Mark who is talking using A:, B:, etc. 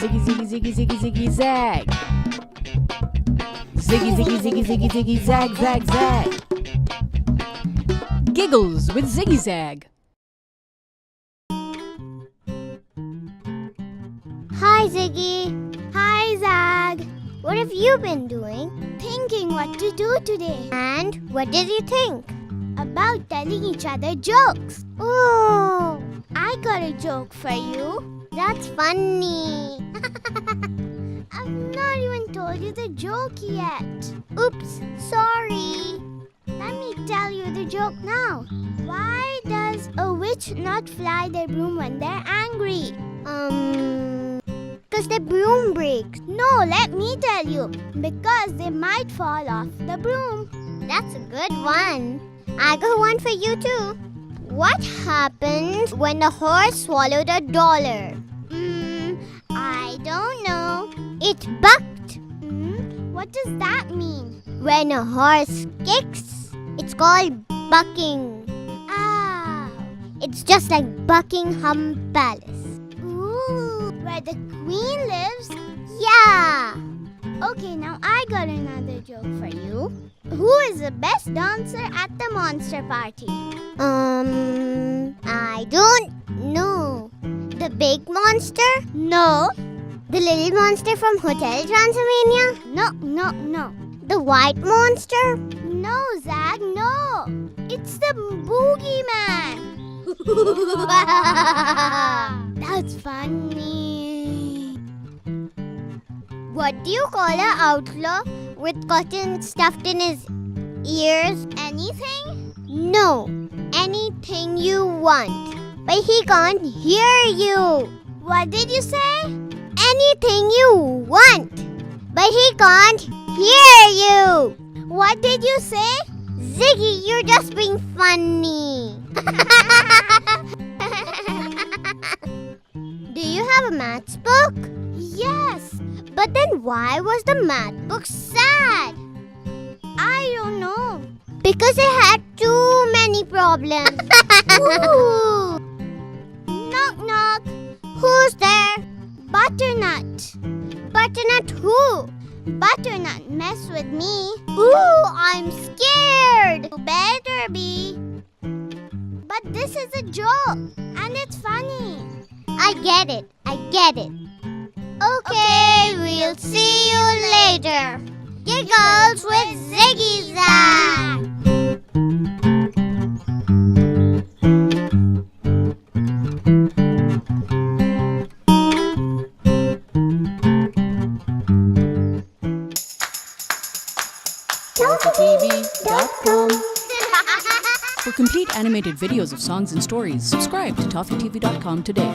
A: Ziggy, ziggy, ziggy, ziggy, ziggy, zag. Ziggy, ziggy, ziggy, ziggy, ziggy, zag, zag, zag. Giggles with Ziggy Zag.
B: Hi, Ziggy. Hi, Zag. What have you been doing?
C: Thinking what to do today.
B: And what did you think?
C: About telling each other jokes.
B: Oh,
C: I got a joke for you.
B: that's funny.
C: I've not even told you the joke yet.
B: Oops, sorry.
C: Let me tell you the joke now. Why does a witch not fly their broom when they're angry?
B: 'Cause the broom breaks.
C: No, let me tell you. Because they might fall off the broom.
B: That's a good one. I got one for you too. What happened when the horse swallowed a dollar?
C: I don't know.
B: It bucked.
C: What does that mean?
B: When a horse kicks, it's called bucking.
C: Ah.
B: It's just like Buckingham Palace.
C: Ooh, where the queen lives?
B: Yeah.
C: Okay, now I got another joke for you. Who is the best dancer at the monster party?
B: I don't know. The big monster?
C: No.
B: The little monster from Hotel Transylvania?
C: No.
B: The white monster?
C: No, Zag, no. It's the boogeyman. That's funny.
B: What do you call an outlaw with cotton stuffed in his ears?
C: Anything?
B: No, anything you want. But he can't hear you.
C: What did you say?
B: Anything you want. But he can't hear you.
C: What did you say?
B: Ziggy, you're just being funny. Do you have a maths book?
C: Yes.
B: But then why was the math book sad?
C: I don't know.
B: Because it had too many problems. Ooh.
C: Knock, knock.
B: Who's there?
C: Butternut.
B: Butternut who?
C: Butternut, mess with me.
B: Ooh, I'm scared.
C: You better be. But this is a joke. And it's funny.
B: I get it. Okay, we'll see you later. Giggles with Ziggy Zag.
A: ToffeeTV.com. For complete animated videos of songs and stories, subscribe to ToffeeTV.com today.